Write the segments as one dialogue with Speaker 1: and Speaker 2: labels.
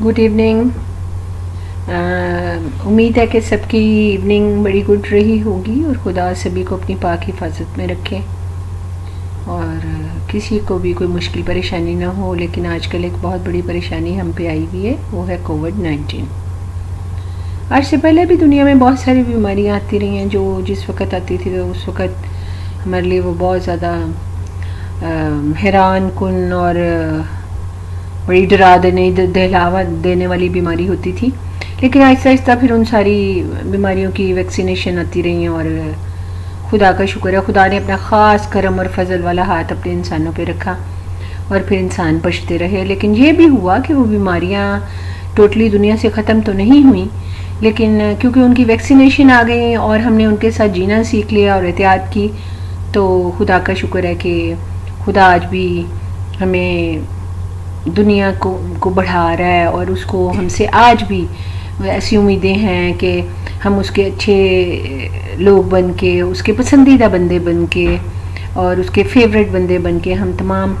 Speaker 1: Good evening. उम्मीद है कि सबकी इवनिंग बड़ी गुड रही होगी और खुदा सभी को अपनी पाक हिफाजत में रखे और किसी को भी कोई मुश्किल परेशानी ना हो। लेकिन आजकल एक बहुत बड़ी परेशानी हम पे आई हुई है, वो है कोविड-19। आज से पहले भी दुनिया में बहुत सारी बीमारियां आती रही हैं जो जिस वक्त आती थी तो उस वक्त हमारे लिए वो बहुत ज़्यादा हैरान कुन और बड़ी डरा दहलावा देने वाली बीमारी होती थी। लेकिन आहिस्ता आहिस्ता फिर उन सारी बीमारियों की वैक्सीनेशन आती रही हैं और खुदा का शुक्र है, खुदा ने अपना ख़ास करम और फजल वाला हाथ अपने इंसानों पे रखा और फिर इंसान बचते रहे। लेकिन ये भी हुआ कि वो बीमारियां टोटली दुनिया से ख़त्म तो नहीं हुई, लेकिन क्योंकि उनकी वैक्सीनेशन आ गई और हमने उनके साथ जीना सीख लिया और एहतियात की, तो खुदा का शुक्र है कि खुदा आज भी हमें दुनिया को बढ़ा रहा है और उसको हमसे आज भी ऐसी उम्मीदें हैं कि हम उसके अच्छे लोग बन के, उसके पसंदीदा बंदे बन के और उसके फेवरेट बंदे बन के हम तमाम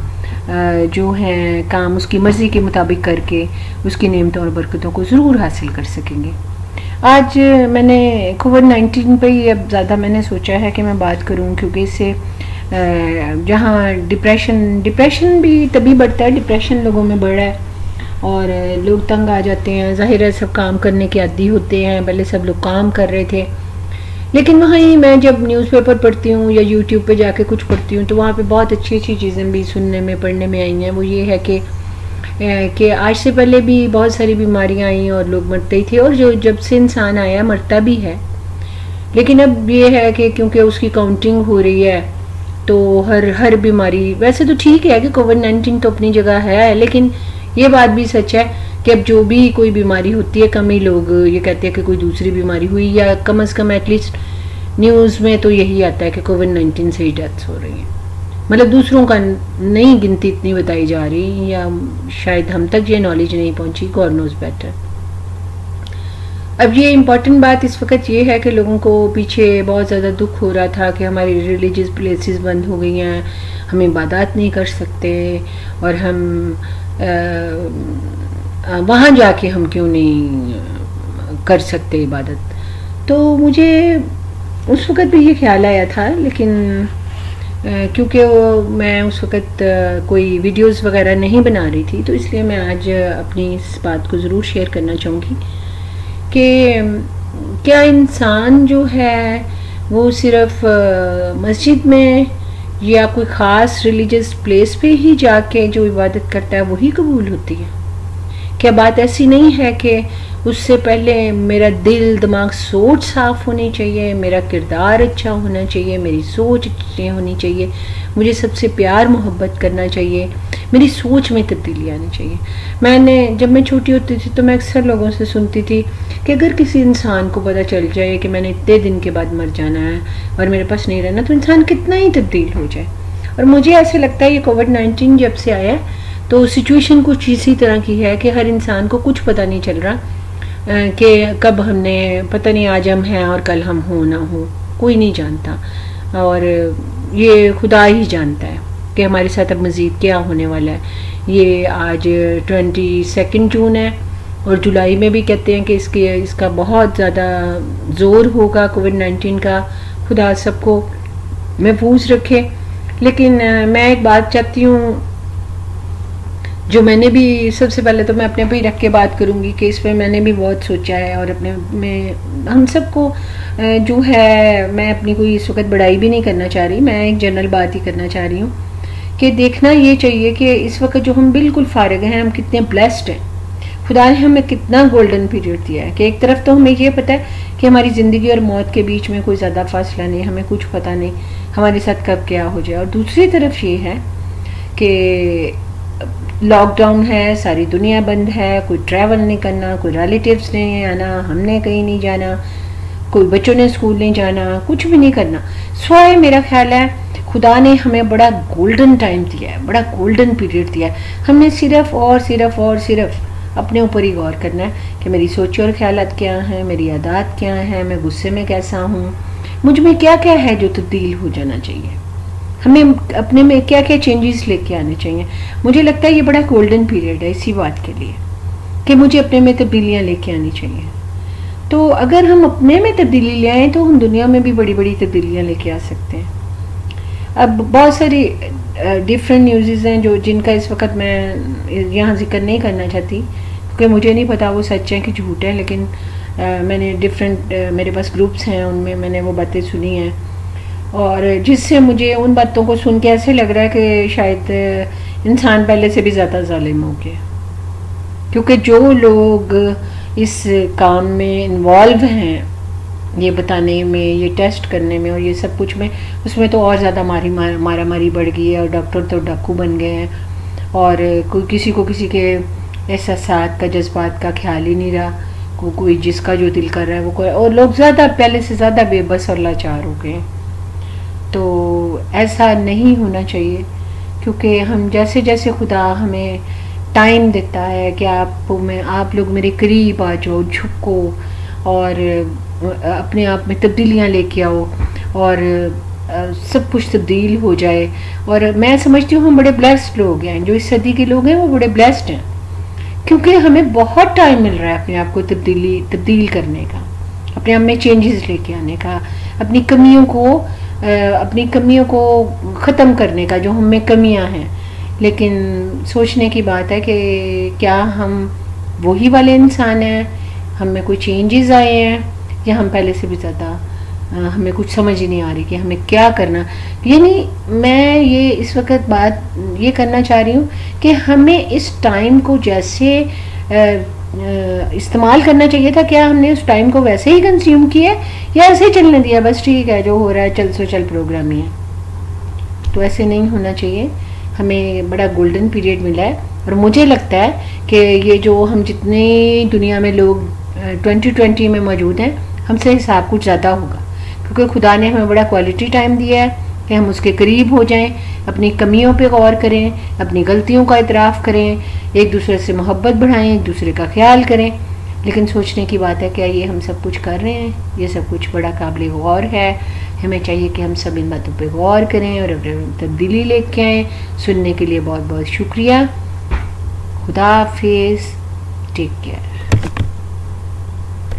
Speaker 1: जो हैं काम उसकी मर्ज़ी के मुताबिक करके उसकी नेमतों और बरकतों को ज़रूर हासिल कर सकेंगे। आज मैंने कोविड-19 पे ही अब ज़्यादा मैंने सोचा है कि मैं बात करूं, क्योंकि इससे जहाँ डिप्रेशन भी तभी बढ़ता है, डिप्रेशन लोगों में बढ़ रहा है और लोग तंग आ जाते हैं। ज़ाहिर है सब काम करने के आदी होते हैं, पहले सब लोग काम कर रहे थे, लेकिन वहीं मैं जब न्यूज़पेपर पढ़ती हूँ या यूट्यूब पे जाके कुछ पढ़ती हूँ तो वहाँ पे बहुत अच्छी अच्छी चीज़ें भी सुनने में पढ़ने में आई हैं। वो ये है कि आज से पहले भी बहुत सारी बीमारियाँ आई और लोग मरते ही थे और जो जब से इंसान आया मरता भी है। लेकिन अब ये है कि क्योंकि उसकी काउंटिंग हो रही है तो हर बीमारी, वैसे तो ठीक है कि कोविड-19 तो अपनी जगह है, लेकिन ये बात भी सच है कि अब जो भी कोई बीमारी होती है कम ही लोग ये कहते हैं कि कोई दूसरी बीमारी हुई, या कम से कम एटलीस्ट न्यूज़ में तो यही आता है कि कोविड-19 से ही डेथ्स हो रही हैं। मतलब दूसरों का नहीं गिनती इतनी बताई जा रही, या शायद हम तक ये नॉलेज नहीं पहुंची, गॉड नोज बेटर। अब ये इम्पॉर्टेंट बात इस वक्त ये है कि लोगों को पीछे बहुत ज़्यादा दुख हो रहा था कि हमारी रिलीजियस प्लेसेस बंद हो गई हैं, हम इबादत नहीं कर सकते और हम वहाँ जाके हम क्यों नहीं कर सकते इबादत। तो मुझे उस वक्त भी ये ख्याल आया था, लेकिन क्योंकि मैं उस वक्त कोई वीडियोस वगैरह नहीं बना रही थी, तो इसलिए मैं आज अपनी इस बात को ज़रूर शेयर करना चाहूँगी कि क्या इंसान जो है वो सिर्फ मस्जिद में या कोई ख़ास रिलीजियस प्लेस पे ही जाके जो इबादत करता है वही कबूल होती है? क्या बात ऐसी नहीं है कि उससे पहले मेरा दिल दिमाग सोच साफ़ होनी चाहिए, मेरा किरदार अच्छा होना चाहिए, मेरी सोच अच्छी होनी चाहिए, मुझे सबसे प्यार मोहब्बत करना चाहिए, मेरी सोच में तब्दीली आनी चाहिए। जब मैं छोटी होती थी तो मैं अक्सर लोगों से सुनती थी कि अगर किसी इंसान को पता चल जाए कि मैंने इतने दिन के बाद मर जाना है और मेरे पास नहीं रहना, तो इंसान कितना ही तब्दील हो जाए। और मुझे ऐसे लगता है ये कोविड-19 जब से आया तो सिचुएशन कुछ इसी तरह की है कि हर इंसान को कुछ पता नहीं चल रहा कि कब हमने, पता नहीं आज हम हैं और कल हम हो ना हो, कोई नहीं जानता और ये खुदा ही जानता है कि हमारे साथ अब मज़ीद क्या होने वाला है। ये आज 22 जून है और जुलाई में भी कहते हैं कि इसका बहुत ज़्यादा ज़ोर होगा कोविड-19 का। खुदा सबको महफूज रखे। लेकिन मैं एक बात चाहती हूँ जो मैंने भी, सबसे पहले तो मैं अपने पे ही रख के बात करूँगी कि इस पर मैंने भी बहुत सोचा है और अपने में हम सबको जो है, मैं अपनी कोई इस वक्त बड़ाई भी नहीं करना चाह रही, मैं एक जनरल बात ही करना चाह रही हूँ कि देखना ये चाहिए कि इस वक्त जो हम बिल्कुल फारिग हैं, हम कितने ब्लेस्ड हैं। खुदा ने हमें कितना गोल्डन पीरियड दिया है कि एक तरफ तो हमें ये पता है कि हमारी ज़िंदगी और मौत के बीच में कोई ज़्यादा फासला नहीं, हमें कुछ पता नहीं हमारे साथ कब क्या हो जाए, और दूसरी तरफ ये है कि लॉकडाउन है, सारी दुनिया बंद है, कोई ट्रैवल नहीं करना, कोई रिलेटिव्स नहीं आना, हमने कहीं नहीं जाना, कोई बच्चों ने स्कूल नहीं जाना, कुछ भी नहीं करना। स्वाय मेरा ख्याल है खुदा ने हमें बड़ा गोल्डन टाइम दिया है, बड़ा गोल्डन पीरियड दिया है। हमने सिर्फ और सिर्फ अपने ऊपर ही गौर करना है कि मेरी सोच और ख्यालात क्या हैं, मेरी आदत क्या हैं, मैं गुस्से में कैसा हूँ, मुझ में क्या क्या है जो तब्दील हो जाना चाहिए, हमें अपने में क्या क्या चेंजेस लेके आने चाहिए। मुझे लगता है ये बड़ा गोल्डन पीरियड है इसी बात के लिए کہ مجھے اپنے میں تبدیلیاں لے کے آنی چاہیے. تو اگر ہم اپنے میں تبدیلی لے آئیں تو ہم دنیا میں بھی بڑی بڑی تبدیلیاں لے کے آ سکتے ہیں. اب بہت ساری ڈفرینٹ نیوزز ہیں جن کا اس وقت میں یہاں ذکر نہیں کرنا چاہتی کیونکہ مجھے نہیں پتا وہ سچ ہے کہ جھوٹ ہے، لیکن میں نے ڈفرینٹ میرے پاس گروپس ہیں، ان میں نے وہ باتیں سنی ہیں، اور جس سے مجھے ان باتوں کو سن کے ایسے لگ رہا ہے کہ شاید انسان پہلے سے بھی زیادہ ظالم ہو گیا، کیونکہ جو لوگ اس کام میں انوالو ہیں، یہ بتانے میں، یہ ٹیسٹ کرنے میں اور یہ سب کچھ میں، اس میں تو اور زیادہ مارا ماری بڑھ گئی ہے، اور ڈاکٹر تو ڈاکو بن گئے ہیں، اور کسی کو کسی کے احساسات کا، جذبات کا خیال ہی نہیں رہا. کوئی جس کا جو دل کر رہا ہے وہ کوئی، اور لوگ زیادہ پہلے سے زیادہ بے بس اور لاچار ہو گئے. تو ایسا نہیں ہونا چاہیے، کیونکہ ہم جیسے جیسے خدا ہمیں ٹائم دیتا ہے کہ آپ لوگ میرے قریب آ جاؤ، جھکو اور اپنے آپ میں تبدیلیاں لے کے آؤ اور سب کچھ تبدیل ہو جائے. اور میں سمجھتی ہوں ہم بڑے بلیسڈ لوگ ہیں، جو اس صدی کے لوگ ہیں وہ بڑے بلیسڈ ہیں، کیونکہ ہمیں بہت ٹائم مل رہا ہے اپنے آپ کو تبدیل کرنے کا، اپنے آپ میں چینجز لے کے آنے کا، اپنی کمیوں کو ختم کرنے کا جو ہم میں کمیاں ہیں. لیکن سوچنے کی بات ہے کہ کیا ہم وہی والے انسان ہیں، ہم میں کوئی چینجز آئے ہیں، یا ہم پہلے سے بھی زیادہ ہمیں کچھ سمجھ ہی نہیں آ رہی کہ ہمیں کیا کرنا. یعنی میں یہ اس وقت بات یہ کرنا چاہ رہی ہوں کہ ہمیں اس ٹائم کو جیسے استعمال کرنا چاہیے تھا، کیا ہم نے اس ٹائم کو ویسے ہی کنزیوم کیا یا ایسے ہی چلنے دیا، بس ٹھیک ہے جو ہو رہا ہے چل سو چل پروگرام ہی ہے. تو ایسے نہیں ہونا چاہیے. ہمیں بڑا گولڈن پیریڈ ملا ہے، اور مجھے لگتا ہے کہ یہ جو ہم جتنے دنیا میں لوگ 2020 میں موجود ہیں، ہم سے حساب کچھ زیادہ ہوگا، کیونکہ خدا نے ہمیں بڑا کوالٹی ٹائم دیا ہے کہ ہم اس کے قریب ہو جائیں، اپنی کمیوں پہ غور کریں، اپنی غلطیوں کا اعتراف کریں، ایک دوسرے سے محبت بڑھائیں، ایک دوسرے کا خیال کریں. لیکن سوچنے کی بات ہے کہ یہ ہم سب کچھ کر رہے ہیں، یہ سب کچھ بڑا قابل غور ہے. ہمیں چاہیے کہ ہم سب ان باتوں پہ غور کریں اور تبدیلی لے کے آئیں. سننے کے لیے بہت بہت شکریہ. خدا حافظ. Take care.